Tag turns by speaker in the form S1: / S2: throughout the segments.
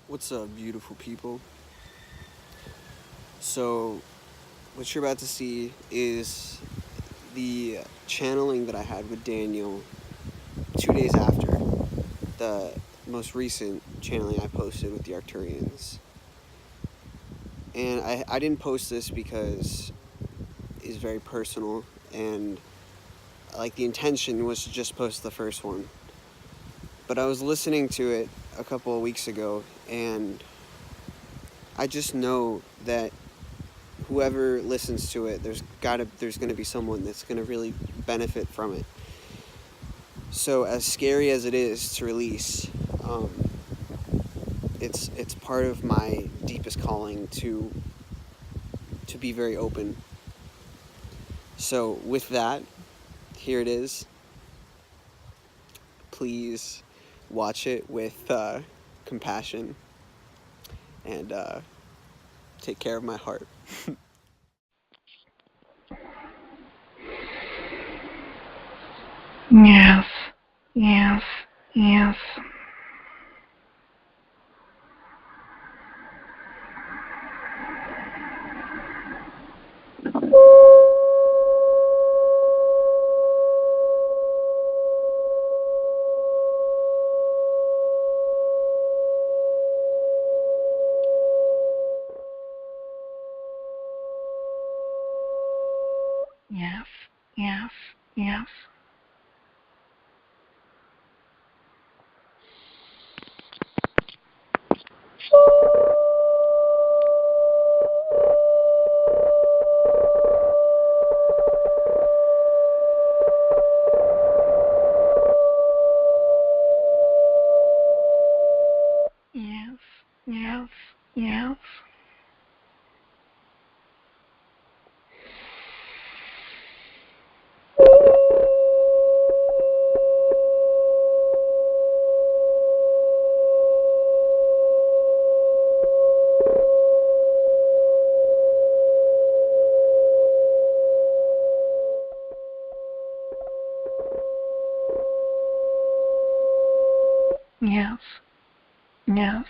S1: What's up, beautiful people? So, what you're about to see is the channeling that I had with Daniel 2 days after the most recent channeling I posted with the Arcturians. And I didn't post this because it's very personal, and like the intention was to just post the first one. But I was listening to it a couple of weeks ago, and I just know that whoever listens to it, there's gonna be someone that's gonna really benefit from it. So as scary as it is to release, um, it's part of my deepest calling to be very open. So with that, here it is. Please watch it with compassion and take care of my heart.
S2: Yes, yes, yes. Yes, yes, yes. Yes, yes, yes. Yes, yes,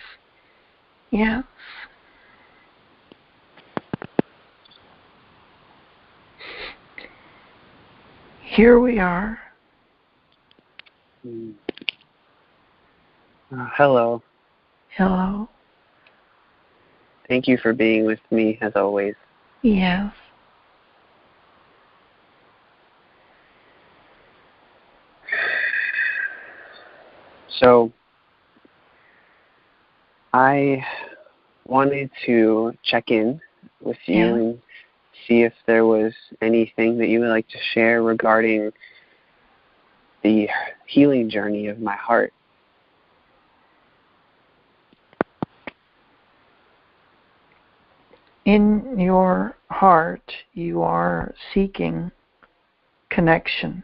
S2: yes. Here we are.
S1: Hello.
S2: Hello.
S1: Thank you for being with me as always.
S2: Yes.
S1: So I wanted to check in with you
S2: Yeah.
S1: and see if there was anything that you would like to share regarding the healing journey of my heart.
S2: In your heart, you are seeking connection.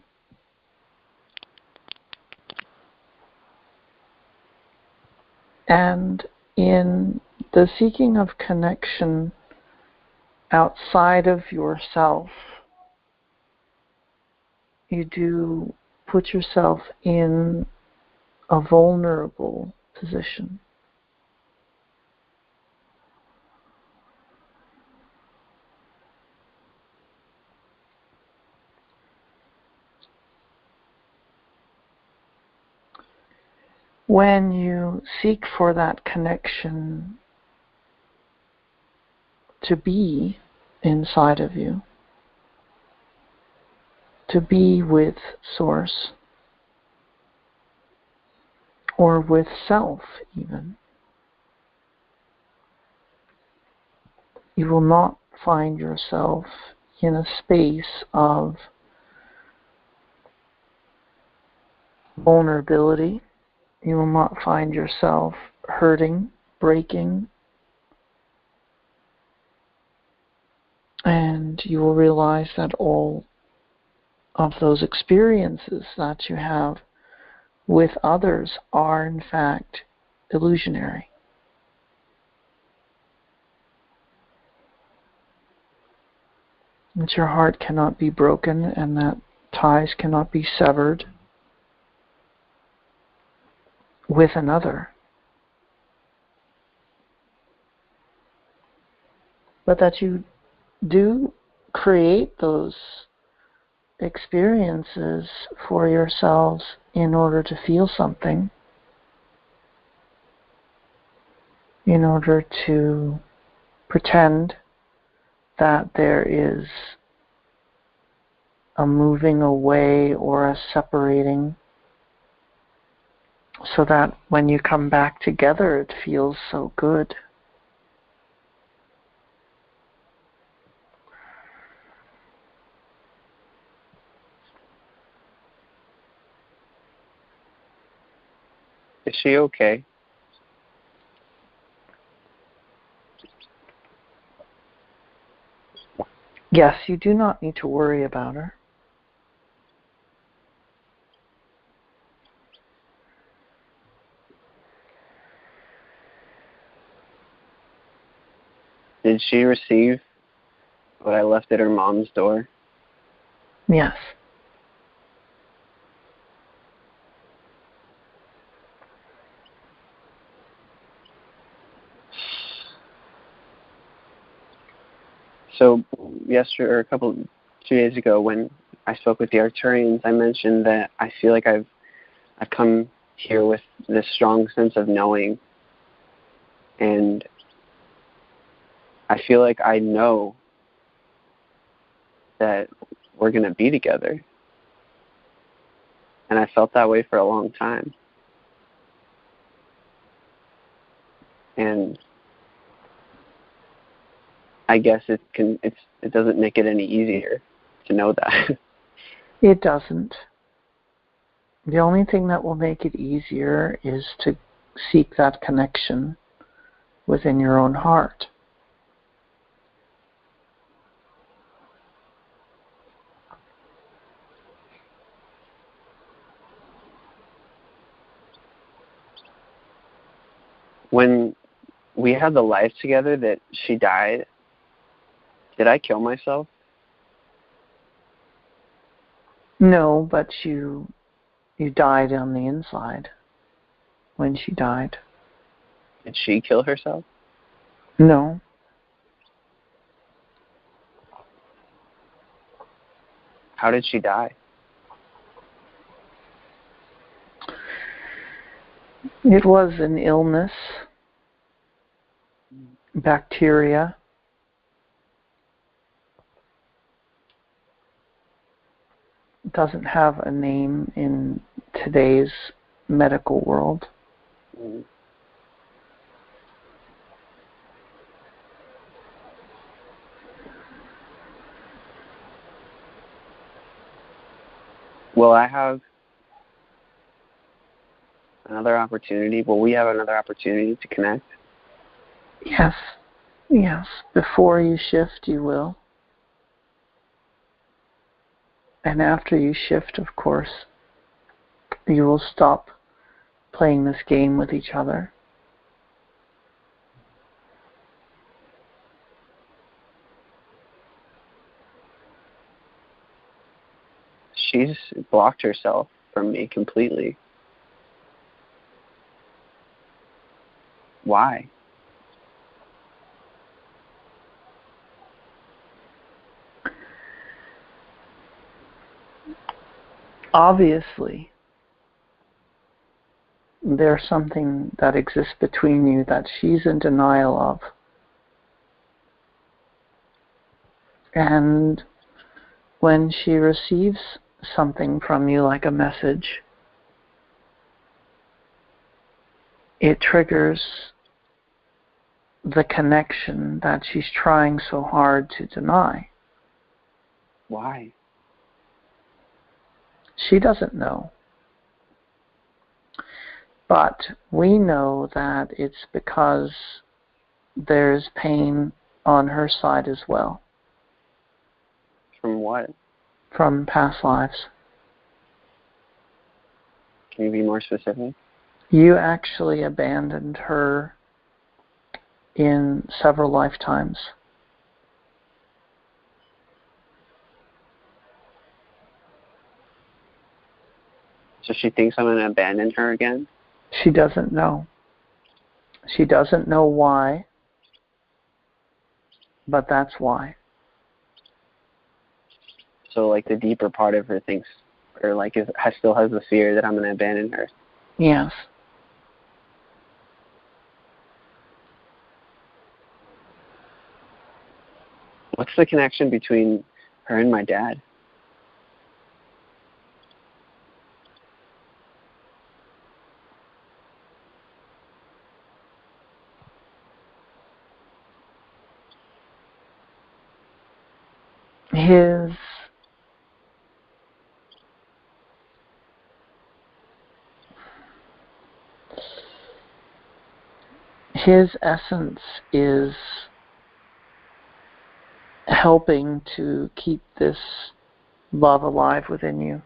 S2: And in the seeking of connection outside of yourself, you do put yourself in a vulnerable position. When you seek for that connection to be inside of you, to be with Source, or with self even, you will not find yourself in a space of vulnerability. You will not find yourself hurting, breaking, and you will realize that all of those experiences that you have with others are in fact illusionary. That your heart cannot be broken and that ties cannot be severed with another. but that you do create those experiences for yourselves in order to feel something, in order to pretend that there is a moving away or a separating, so that when you come back together it feels so good.
S3: Is she okay?
S2: Yes, you do not need to worry about her.
S3: Did she receive what I left at her mom's door?
S2: Yes.
S3: So yesterday, or 2 days ago, when I spoke with the Arcturians, I mentioned that I feel like I've come here with this strong sense of knowing, and I feel like I know that we're going to be together. And I felt that way for a long time. And I guess it doesn't make it any easier to know that.
S2: It doesn't. The only thing that will make it easier is to seek that connection within your own heart.
S3: When we had the life together that she died, did I kill myself?
S2: No, but you died on the inside when she died.
S3: Did she kill herself?
S2: No.
S3: How did she die?
S2: It was an illness, bacteria. It doesn't have a name in today's medical world.
S3: Mm. Will I have another opportunity? Will we have another opportunity to connect?
S2: Yes. Yes. Before you shift, you will. And after you shift, of course, you will stop playing this game with each other.
S3: She's blocked herself from me completely. Why?
S2: Obviously, there's something that exists between you that she's in denial of. And when she receives something from you, like a message, it triggers the connection that she's trying so hard to deny.
S3: Why?
S2: She doesn't know. But we know that it's because there's pain on her side as well.
S3: From what?
S2: From past lives.
S3: Can you be more specific?
S2: You actually abandoned her in several lifetimes.
S3: So she thinks I'm going to abandon her again?
S2: She doesn't know. She doesn't know why, but that's why.
S3: So like the deeper part of her thinks, or like still has the fear that I'm going to abandon her.
S2: Yes.
S3: What's the connection between her and my dad?
S2: His essence is helping to keep this love alive within you.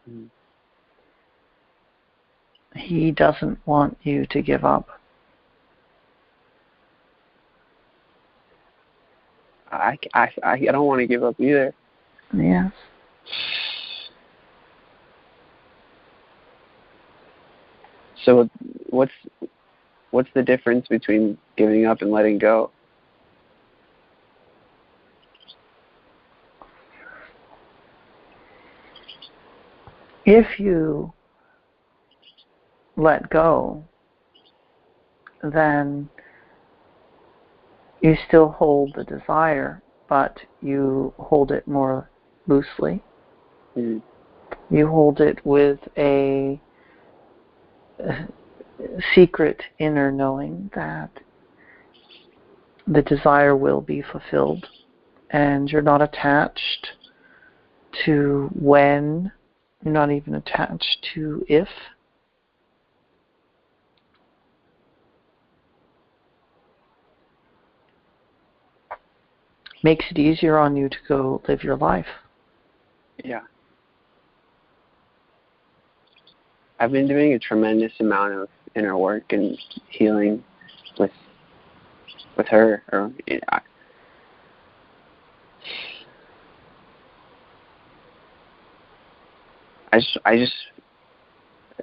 S3: Mm.
S2: He doesn't want you to give up.
S3: I don't want to give up either.
S2: Yes.
S3: So what's the difference between giving up and letting go?
S2: If you let go, then you still hold the desire, but you hold it more loosely.
S3: Mm.
S2: You hold it with a secret inner knowing that the desire will be fulfilled, and you're not attached to when, you're not even attached to if. Makes it easier on you to go live your life.
S3: Yeah. I've been doing a tremendous amount of inner work and healing with her. There's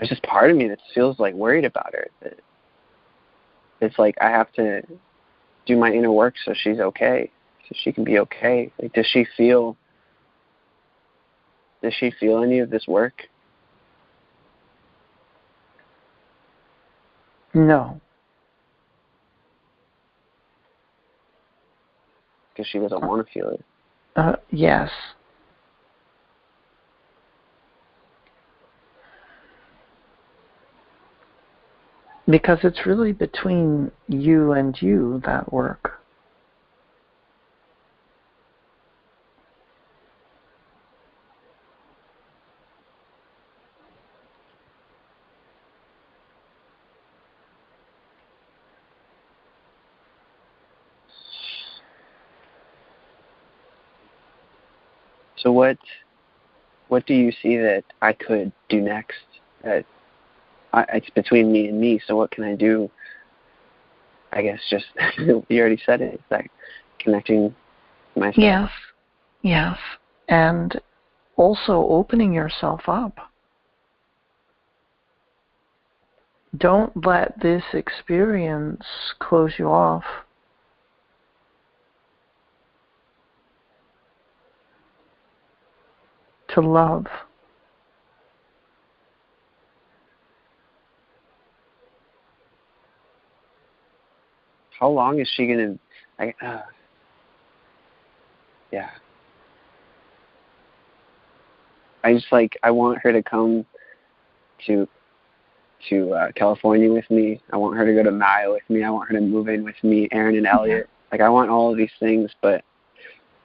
S3: just part of me that feels like worried about her. It's like I have to do my inner work so she's okay, so she can be okay. Like, does she feel any of this work?
S2: No.
S3: Because she doesn't want to feel it.
S2: Yes. Because it's really between you and you, that work.
S3: So what do you see that I could do next? It's between me and me, so what can I do? I guess just, you already said it, it's like connecting myself.
S2: Yes, yes. And also opening yourself up. Don't let this experience close you off. To love.
S3: How long is she going to... Yeah. I want her to come to California with me. I want her to go to Maya with me. I want her to move in with me, Aaron and Elliot. Yeah. Like, I want all of these things, but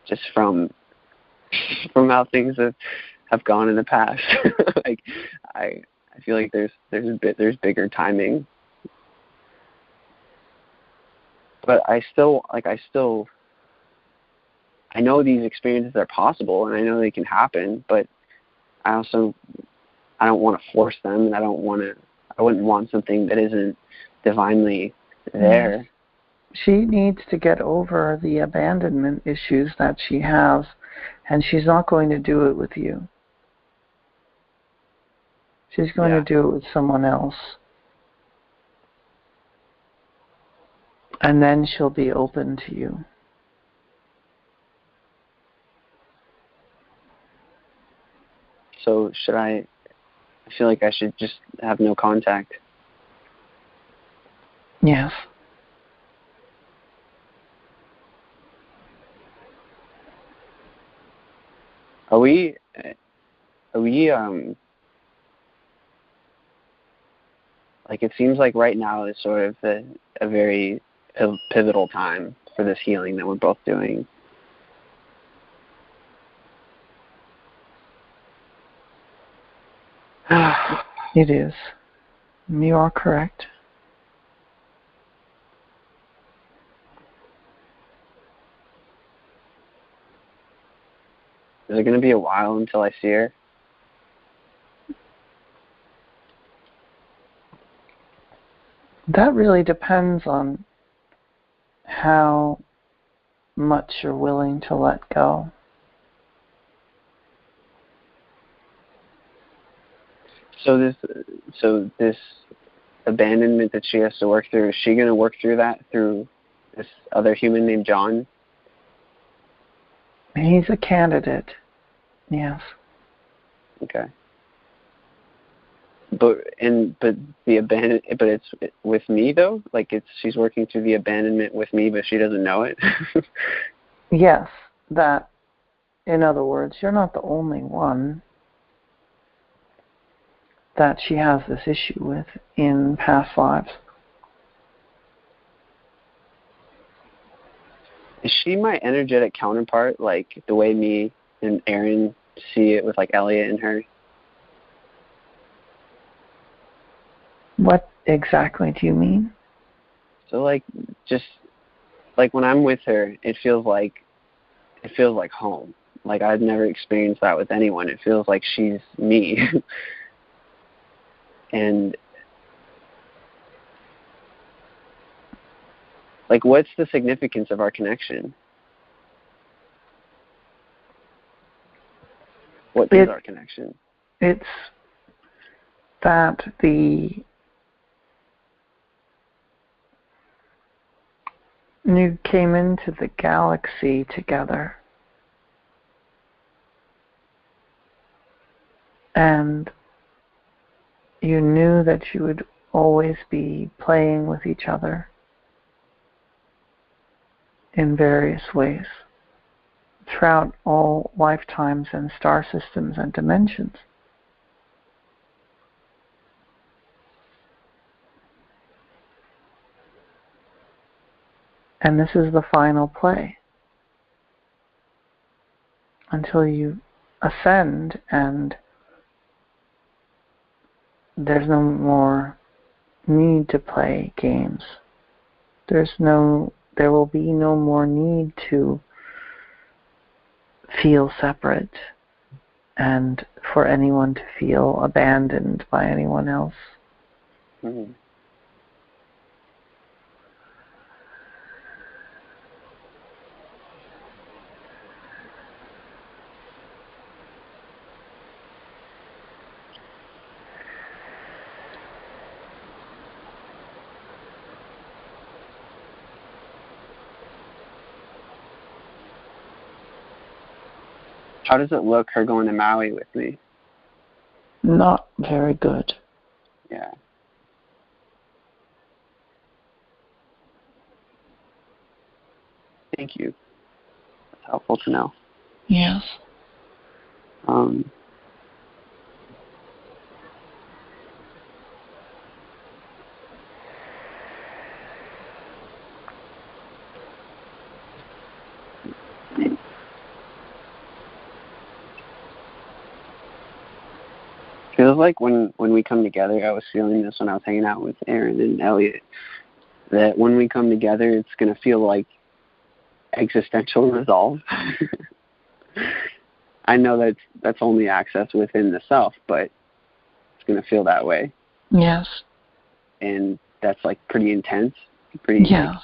S3: just from how things have gone in the past, like I feel like there's bigger timing. But I know these experiences are possible, and I know they can happen, but I don't want to force them, and I wouldn't want something that isn't divinely there.
S2: She needs to get over the abandonment issues that she has, and she's not going to do it with you. She's going to do it with someone else. And then she'll be open to you.
S3: So I feel like I should just have no contact.
S2: Yes.
S3: Are we like, it seems like right now is sort of a very pivotal time for this healing that we're both doing.
S2: It is. You are correct.
S3: Is it going to be a while until I see her?
S2: That really depends on how much you're willing to let go.
S3: So this abandonment that she has to work through, is she going to work through that through this other human named John?
S2: He's a candidate. Yes.
S3: Okay. But it's with me though? Like she's working through the abandonment with me, but she doesn't know it?
S2: Yes. That, in other words, you're not the only one that she has this issue with in past lives.
S3: Is she my energetic counterpart, like the way me and Aaron see it with like Elliot and her?
S2: What exactly do you mean?
S3: So like, just like when I'm with her, it feels like home. Like I've never experienced that with anyone. It feels like she's me. And like, what's the significance of our connection? What is our connection?
S2: It's that you came into the galaxy together, and you knew that you would always be playing with each other in various ways throughout all lifetimes and star systems and dimensions. And this is the final play until you ascend and there's no more need to play games. There will be no more need to feel separate and for anyone to feel abandoned by anyone else.
S3: Mm-hmm. How does it look, her going to Maui with me?
S2: Not very good.
S3: Yeah. Thank you. That's helpful to know.
S2: Yes.
S3: Feels like when we come together, I was feeling this when I was hanging out with Aaron and Elliot, that when we come together, it's going to feel like existential resolve. I know that's only access within the self, but it's going to feel that way.
S2: Yes.
S3: And that's like pretty intense, pretty
S2: yes.
S3: like,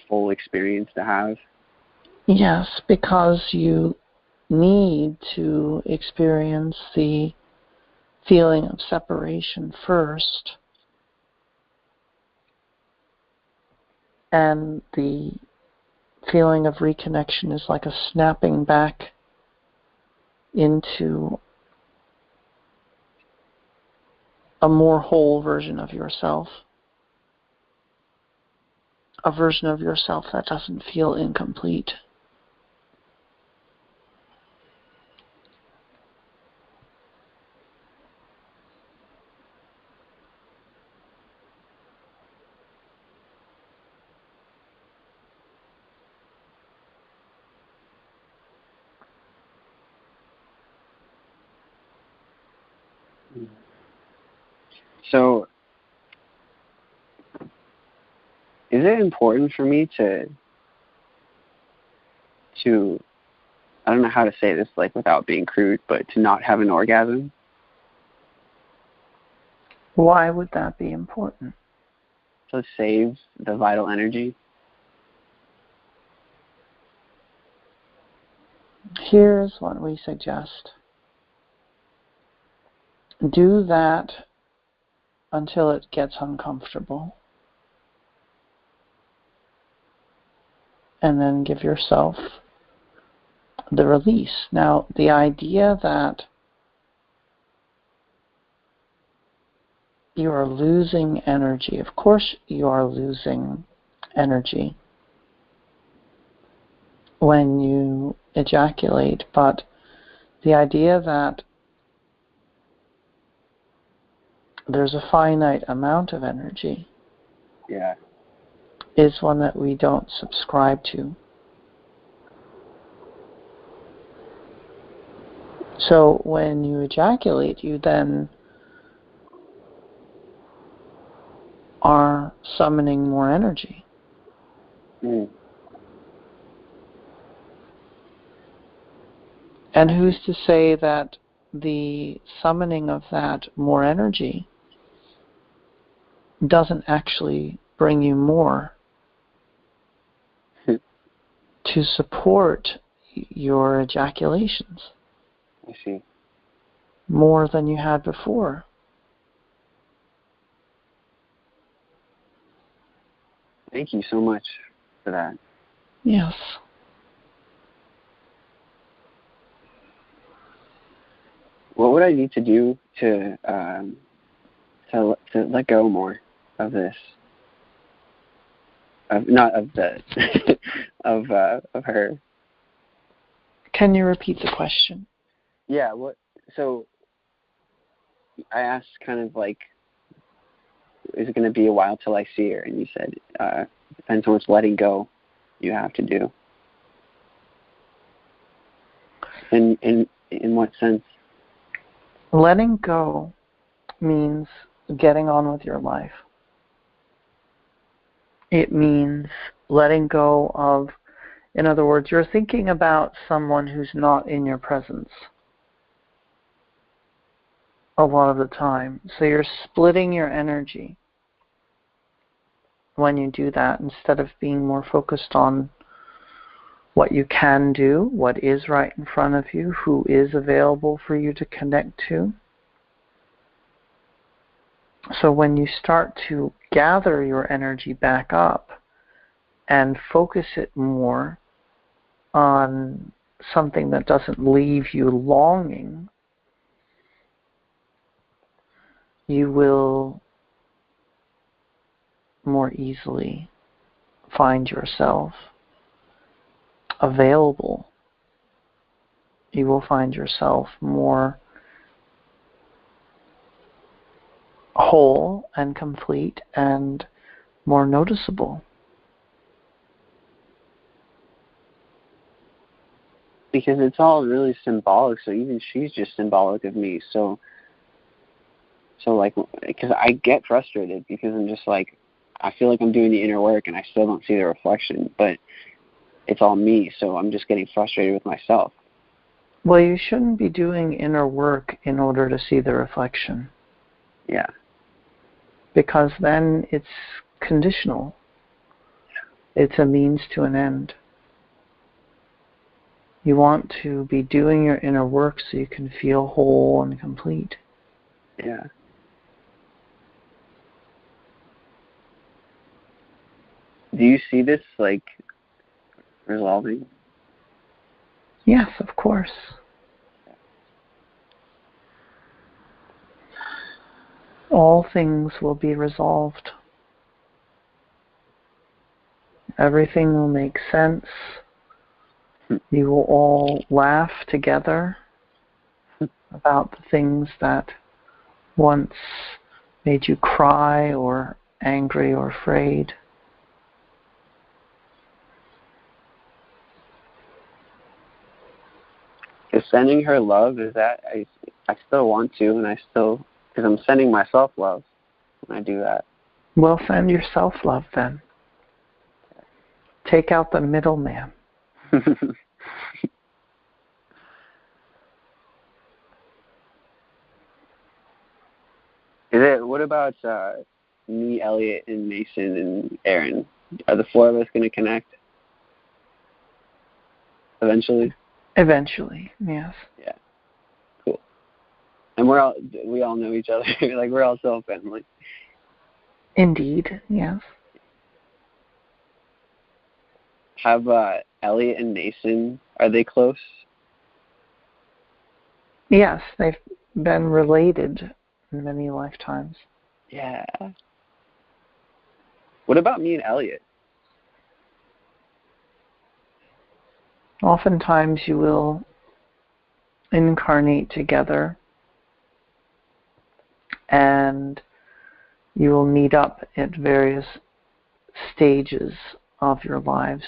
S3: full experience to have.
S2: Yes, because you need to experience the feeling of separation first, And the feeling of reconnection is like a snapping back into a more whole version of yourself. A version of yourself that doesn't feel incomplete.
S3: So, is it important for me to I don't know how to say this like without being crude, but to not have an orgasm?
S2: Why would that be important?
S3: To save the vital energy?
S2: Here's what we suggest. Do that until it gets uncomfortable. And then give yourself the release. Now, the idea that you are losing energy, of course you are losing energy when you ejaculate, but the idea that there's a finite amount of energy is one that we don't subscribe to. So when you ejaculate, you then are summoning more energy. And who's to say that the summoning of that more energy doesn't actually bring you more to support your ejaculations?
S3: I see.
S2: More than you had before.
S3: Thank you so much for that.
S2: Yes.
S3: What would I need to do to let go more of this? Not of the of her.
S2: Can you repeat the question?
S3: Yeah. So I asked kind of like, is it going to be a while till I see her? And you said depends on what's letting go you have to do. In what sense?
S2: Letting go means getting on with your life. It means letting go of, in other words, you're thinking about someone who's not in your presence a lot of the time. So you're splitting your energy when you do that, instead of being more focused on what you can do, what is right in front of you, who is available for you to connect to. So when you start to gather your energy back up and focus it more on something that doesn't leave you longing, you will more easily find yourself available. You will find yourself more whole and complete and more noticeable.
S3: Because it's all really symbolic, so even she's just symbolic of me. So like, because I get frustrated because I'm just like, I feel like I'm doing the inner work and I still don't see the reflection, but it's all me, so I'm just getting frustrated with myself.
S2: Well, you shouldn't be doing inner work in order to see the reflection.
S3: Yeah.
S2: Because then it's conditional. It's a means to an end. You want to be doing your inner work so you can feel whole and complete.
S3: Yeah. Do you see this like resolving?
S2: Yes, of course. All things will be resolved. Everything will make sense. You will all laugh together about the things that once made you cry or angry or afraid.
S3: Is sending her love, is that, I still want to, and I still, because I'm sending myself love when I do that.
S2: Well, send yourself love then. Take out the middleman.
S3: What about me, Elliot, and Mason, and Aaron? Are the four of us going to connect eventually?
S2: Eventually, yes.
S3: Yeah, cool. And we all know each other. Like, we're all soul family.
S2: Indeed, yes.
S3: Have Elliot and Mason, are they close?
S2: Yes, they've been related in many lifetimes.
S3: Yeah. What about me and Elliot?
S2: Oftentimes you will incarnate together and you will meet up at various stages of your lives.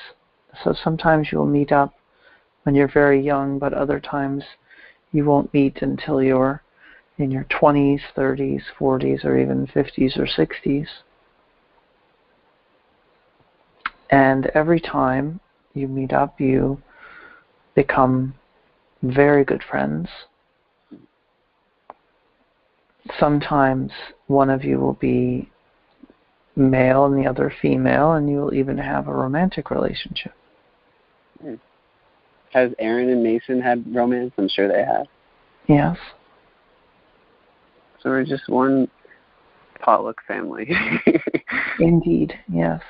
S2: So sometimes you'll meet up when you're very young, but other times you won't meet until you're in your 20s, 30s, 40s, or even 50s or 60s. And every time you meet up, you become very good friends. Sometimes one of you will be male and the other female, and you will even have a romantic relationship.
S3: Has Aaron and Mason had romance? I'm sure they have.
S2: Yes.
S3: So we're just one potluck family.
S2: Indeed, yes.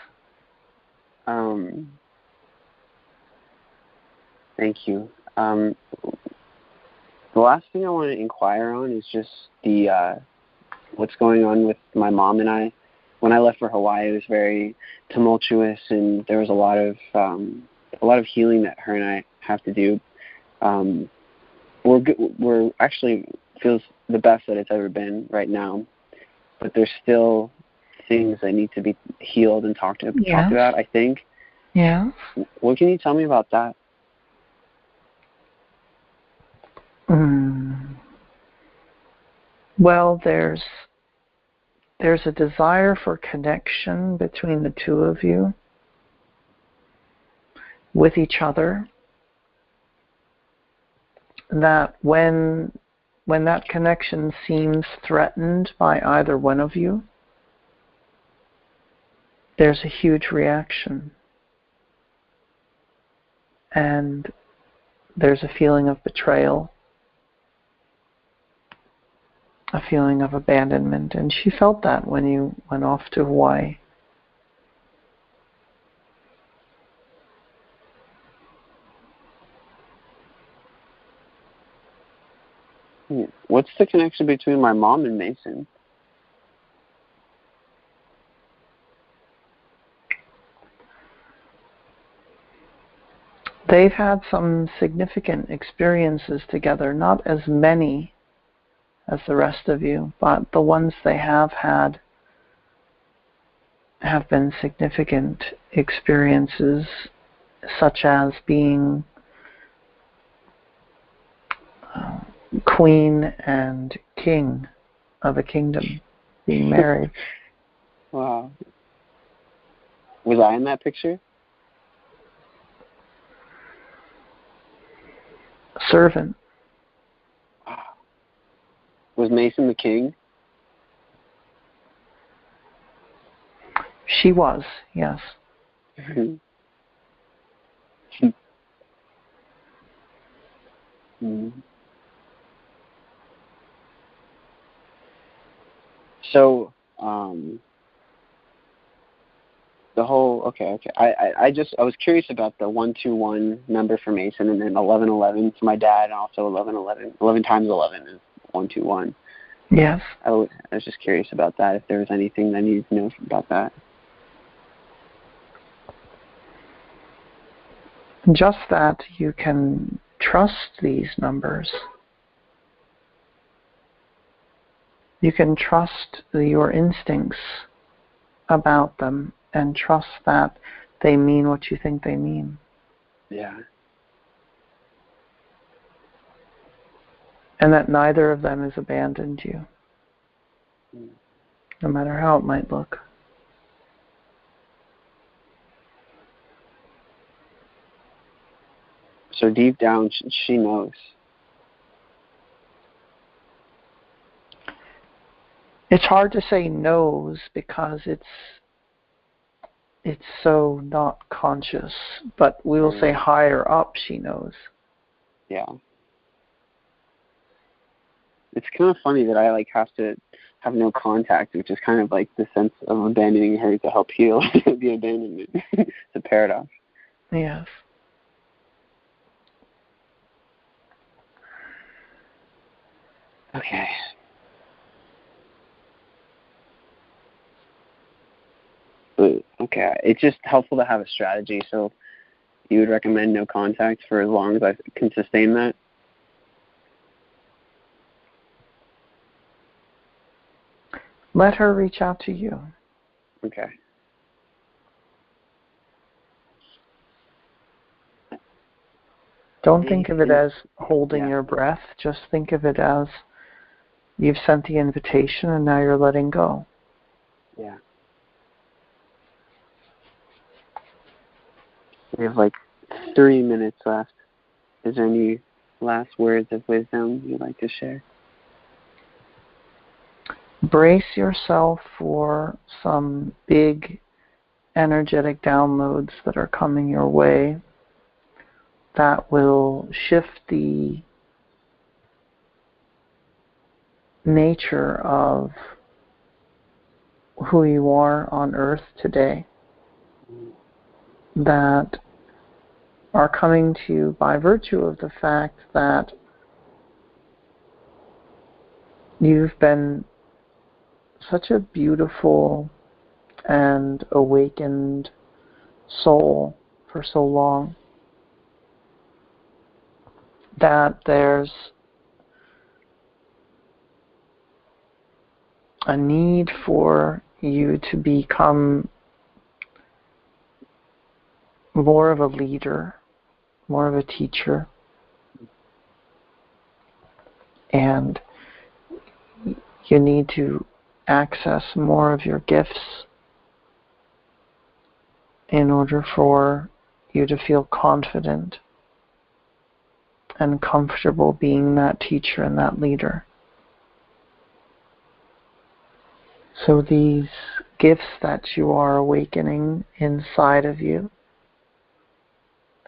S3: Thank you. The last thing I want to inquire on is just the what's going on with my mom and I. When I left for Hawaii, it was very tumultuous, and there was a lot of healing that her and I have to do. We're actually feels the best that it's ever been right now, but there's still things that need to be healed and talked about, I think.
S2: Yeah.
S3: What can you tell me about that?
S2: Well, there's a desire for connection between the two of you with each other, that when that connection seems threatened by either one of you, there's a huge reaction. And there's a feeling of betrayal, a feeling of abandonment, and she felt that when you went off to Hawaii.
S3: What's the connection between my mom and Mason?
S2: They've had some significant experiences together, not as many as the rest of you, but the ones they have had have been significant experiences, such as being queen and king of a kingdom, being married.
S3: Wow. Was I in that picture?
S2: Servant.
S3: Wow. Was Mason the king?
S2: She was, yes. So,
S3: The whole, okay. I was curious about the 121 number for Mason, and then 1111 for my dad, and also 1111. 11 times 11 is 121.
S2: Yes.
S3: I was just curious about that, if there was anything that I needed to know about that.
S2: Just that you can trust these numbers. You can trust your instincts about them and trust that they mean what you think they mean.
S3: Yeah.
S2: And that neither of them has abandoned you, no matter how it might look.
S3: So deep down, she knows.
S2: It's hard to say knows because it's so not conscious, but we will say higher up she knows.
S3: Yeah. It's kind of funny that I have to have no contact, which is kind of like the sense of abandoning her to help heal the abandonment. It's a paradox.
S2: Yes.
S3: Okay. Okay. It's just helpful to have a strategy. So you would recommend no contact for as long as I can sustain that?
S2: Let her reach out to you.
S3: Okay.
S2: Don't think of it as holding your breath. Just think of it as you've sent the invitation and now you're letting go.
S3: Yeah. We have 3 minutes left. Is there any last words of wisdom you'd like to share?
S2: Brace yourself for some big energetic downloads that are coming your way that will shift the nature of who you are on Earth today, that are coming to you by virtue of the fact that you've been such a beautiful and awakened soul for so long that there's a need for you to become more of a leader, more of a teacher, and you need to access more of your gifts in order for you to feel confident and comfortable being that teacher and that leader. So these gifts that you are awakening inside of you,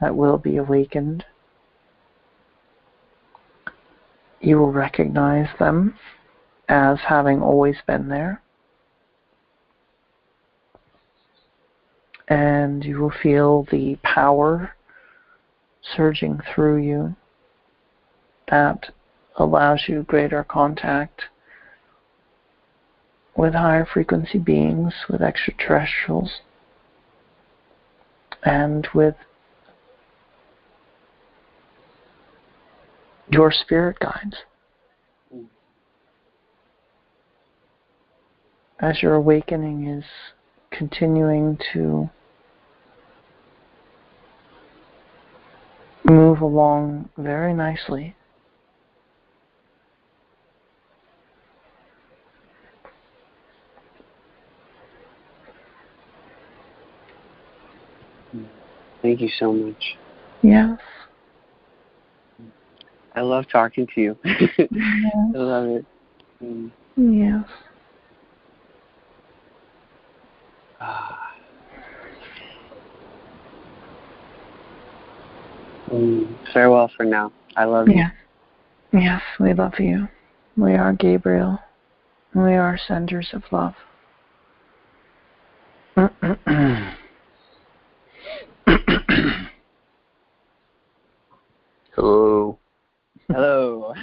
S2: that will be awakened, you will recognize them as having always been there. And you will feel the power surging through you that allows you greater contact with higher frequency beings, with extraterrestrials, and with your spirit guides. As your awakening is continuing to move along very nicely,
S3: Thank you so much.
S2: yes.
S3: I love talking to you.
S2: Yes.
S3: I love it.
S2: Yes.
S3: Farewell for now. I love you.
S2: Yes. Yes, we love you. We are Gabriel. We are senders of love. Hello.
S3: Hello.